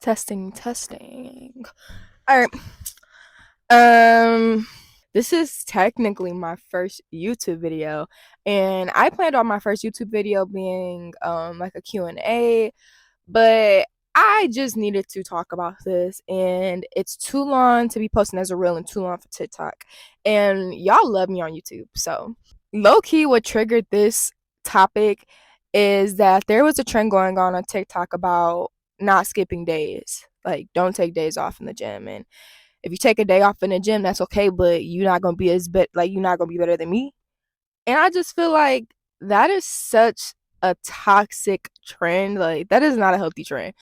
Testing. All right. Um, this is technically my first YouTube video, and I planned on my first YouTube video being like a Q&A, but I just needed to talk about this, and it's too long to be posting as a reel and too long for TikTok. And y'all love me on YouTube, so low key, what triggered this topic is that there was a trend going on TikTok about not skipping days. Like, don't take days off in the gym, and if you take a day off in the gym, that's okay, but you're not gonna be you're not gonna be better than me. And I just feel like that is such a toxic trend. Like, that is not a healthy trend.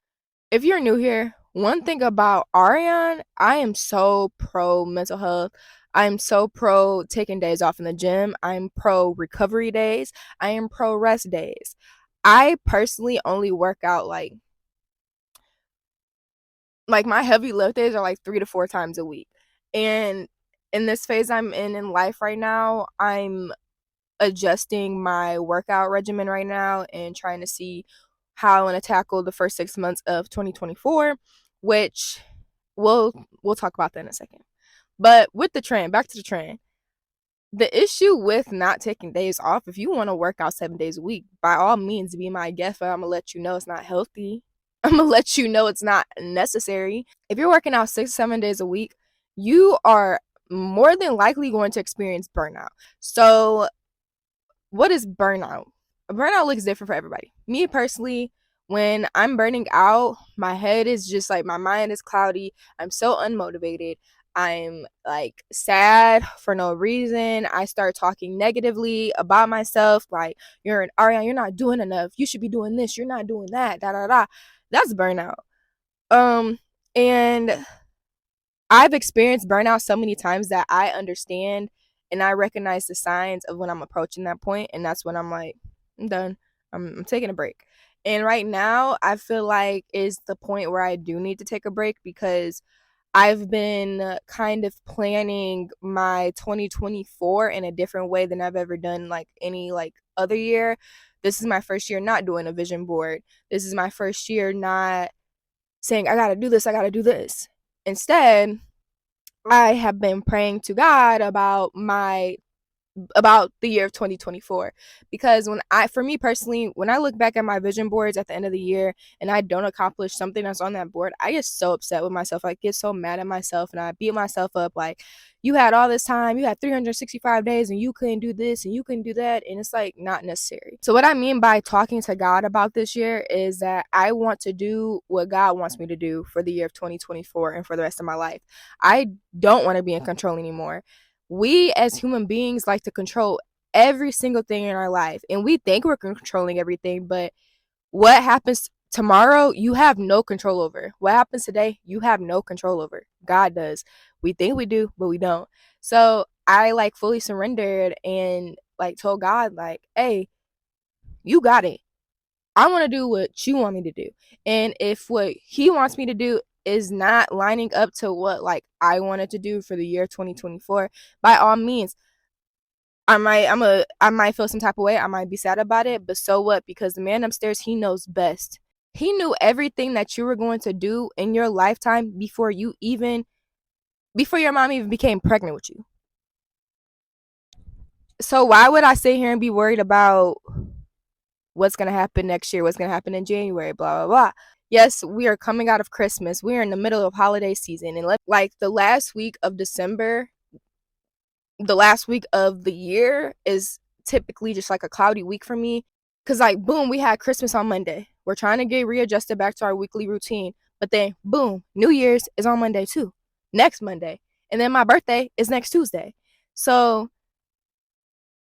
If you're new here, one thing about Ariane, I am so pro mental health. I'm so pro taking days off in the gym. I'm pro recovery days. I am pro rest days. I personally only work out like my heavy lift days are like 3 to 4 times a week. And in this phase I'm in life right now, I'm adjusting my workout regimen right now and trying to see how I want to tackle the first 6 months of 2024, which we'll talk about that in a second. But with the trend, back to the trend. The issue with not taking days off, if you want to work out 7 days a week, by all means be my guest, but I'm gonna let you know it's not healthy. I'm gonna let you know it's not necessary. If you're working out 6 7 days a week, you are more than likely going to experience burnout. So what is burnout? Burnout looks different for everybody. Me personally, when I'm burning out, my head is just like, my mind is cloudy. I'm so unmotivated. I'm like sad for no reason. I start talking negatively about myself, like, you're an Ariane, you're not doing enough. You should be doing this. You're not doing that. Da da da. That's burnout. And I've experienced burnout so many times that I understand and I recognize the signs of when I'm approaching that point, and that's when I'm like, I'm done. I'm taking a break. And right now, I feel like is the point where I do need to take a break because I've been kind of planning my 2024 in a different way than I've ever done like any like other year. This is my first year not doing a vision board. This is my first year not saying I got to do this, I got to do this. Instead, I have been praying to God about the year of 2024, because for me personally, when I look back at my vision boards at the end of the year and I don't accomplish something that's on that board, I get so upset with myself. I get so mad at myself and I beat myself up like, you had all this time, you had 365 days and you couldn't do this and you couldn't do that, and it's like not necessary. So what I mean by talking to God about this year is that I want to do what God wants me to do for the year of 2024 and for the rest of my life. I don't want to be in control anymore. We as human beings like to control every single thing in our life, and we think we're controlling everything, but what happens tomorrow you have no control over. What happens today you have no control over. God does. We think we do, but we don't. So I like fully surrendered and like told God like, hey, you got it. I want to do what you want me to do. And if what he wants me to do is not lining up to what like I wanted to do for the year 2024, by all means, I might feel some type of way. I might be sad about it, but so what? Because the man upstairs, he knows best. He knew everything that you were going to do in your lifetime before your mom even became pregnant with you. So why would I sit here and be worried about what's going to happen next year, what's going to happen in January, blah, blah, blah. Yes, we are coming out of Christmas. We are in the middle of holiday season. And like the last week of December, the last week of the year is typically just like a cloudy week for me. Because, like, boom, we had Christmas on Monday. We're trying to get readjusted back to our weekly routine. But then, boom, New Year's is on Monday too. Next Monday. And then my birthday is next Tuesday. So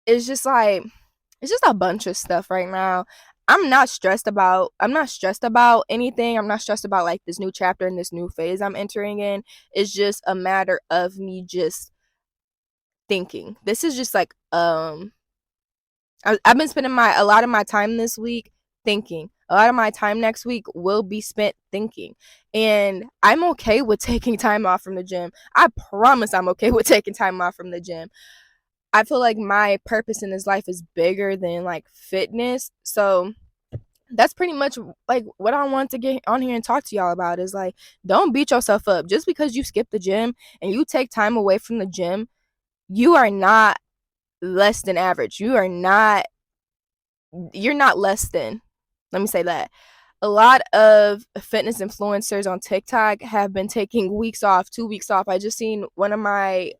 it's just like, it's just a bunch of stuff right now. I'm not stressed about anything. I'm not stressed about like this new chapter and this new phase I'm entering in. It's just a matter of me just thinking. This is just like I've been spending a lot of my time this week thinking. A lot of my time next week will be spent thinking. And I'm okay with taking time off from the gym. I promise I'm okay with taking time off from the gym. I feel like my purpose in this life is bigger than like fitness. So that's pretty much like what I want to get on here and talk to y'all about is like, don't beat yourself up just because you skip the gym and you take time away from the gym. You are not less than average. You're not less than. Let me say that. A lot of fitness influencers on TikTok have been taking weeks off, 2 weeks off. I just seen one of the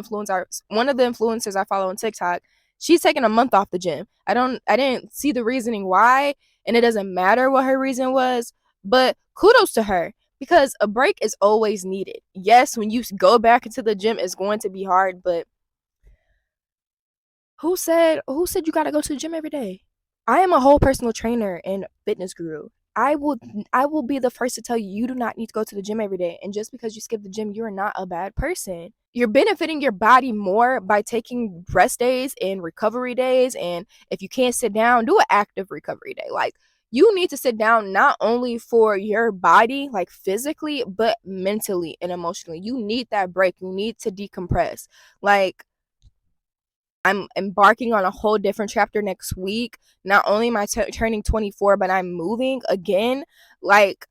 influencers I follow on TikTok. She's taking a month off the gym. I didn't see the reasoning why, and it doesn't matter what her reason was, but kudos to her because a break is always needed. Yes, when you go back into the gym, it's going to be hard, but who said you got to go to the gym every day? I am a whole personal trainer and fitness guru. I will be the first to tell you you do not need to go to the gym every day. And just because you skip the gym, you are not a bad person. You're benefiting your body more by taking rest days and recovery days. And if you can't sit down, do an active recovery day. Like, you need to sit down not only for your body, like physically, but mentally and emotionally. You need that break. You need to decompress. Like, I'm embarking on a whole different chapter next week. Not only am I turning 24, but I'm moving again. Like,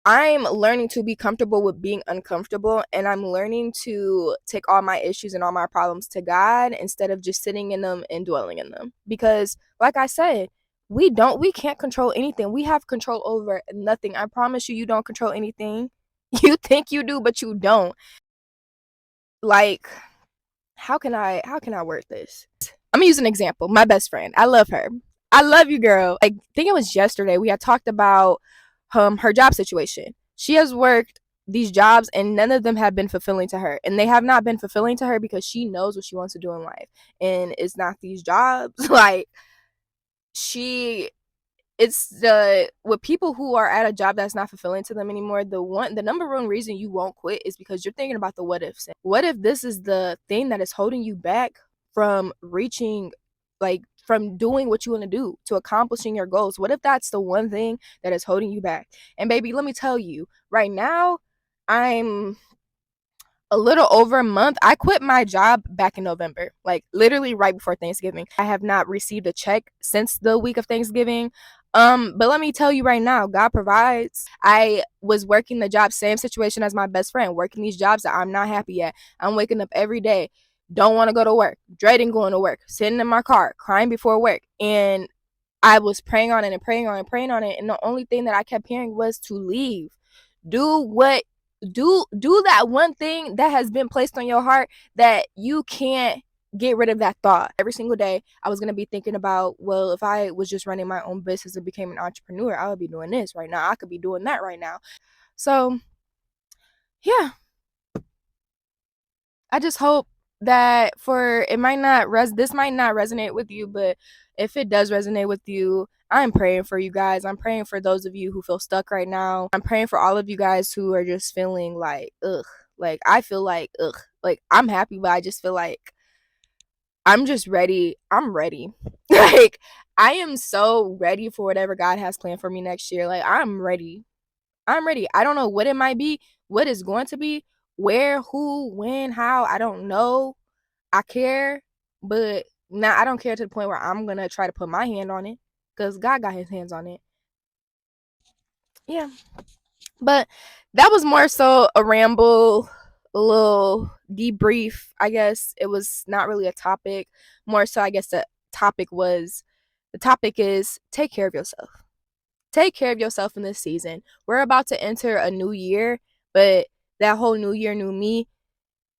I'm learning to be comfortable with being uncomfortable, and I'm learning to take all my issues and all my problems to God instead of just sitting in them and dwelling in them. Because, like I said, we can't control anything. We have control over nothing. I promise you, you don't control anything. You think you do, but you don't. Like, how can I word this? I'm gonna use an example. My best friend. I love her. I love you, girl. Like, I think it was yesterday we had talked about her job situation. She has worked these jobs and none of them have been fulfilling to her. And they have not been fulfilling to her because she knows what she wants to do in life. And it's not these jobs. Like, she it's the with people who are at a job that's not fulfilling to them anymore. The number one reason you won't quit is because you're thinking about the what ifs. What if this is the thing that is holding you back from reaching, like, from doing what you want to do, to accomplishing your goals? What if that's the one thing that is holding you back? And baby, let me tell you, right now, I'm a little over a month. I quit my job back in November, like literally right before Thanksgiving. I have not received a check since the week of Thanksgiving. But let me tell you right now, God provides. I was working the job, same situation as my best friend, working these jobs that I'm not happy at. I'm waking up every day, don't want to go to work, dreading going to work, sitting in my car, crying before work. And I was praying on it and praying on it and praying on it. And the only thing that I kept hearing was to leave. Do what do that one thing that has been placed on your heart that you can't get rid of that thought. Every single day I was going to be thinking about, well, if I was just running my own business and became an entrepreneur, I would be doing this right now. I could be doing that right now. So, yeah, I just hope that for it might not this might not resonate with you, but if it does resonate with you, I'm praying for you guys. I'm praying for those of you who feel stuck right now. I'm praying for all of you guys who are just feeling like ugh. Like, I feel like ugh. Like, I'm happy, but I just feel like I'm just ready. I'm ready. Like, I am so ready for whatever God has planned for me next year. Like, I'm ready. I'm ready. I don't know what it might be, what it's going to be, where, who, when, how. I don't know. I care, but now I don't care to the point where I'm gonna try to put my hand on it, because God got his hands on it. Yeah. But that was more so a ramble, a little debrief. I guess it was not really a topic. More so, I guess the topic is take care of yourself. Take care of yourself in this season. We're about to enter a new year, but that whole new year, new me,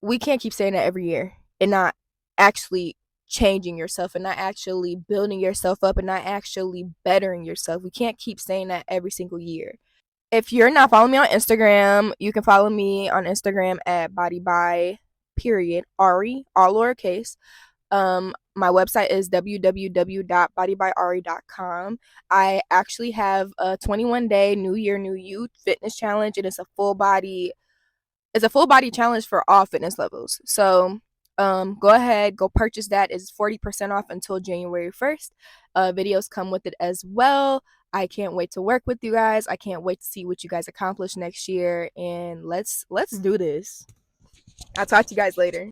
we can't keep saying that every year and not actually changing yourself and not actually building yourself up and not actually bettering yourself. We can't keep saying that every single year. If you're not following me on Instagram, you can follow me on Instagram at body by period Ari, all lowercase. My website is www.bodybyari.com. I actually have a 21-day New Year, New You fitness challenge, and it's a full body challenge for all fitness levels. So go ahead, go purchase that. It's 40% off until January 1st. Videos come with it as well. I can't wait to work with you guys. I can't wait to see what you guys accomplish next year, and let's do this. I'll talk to you guys later.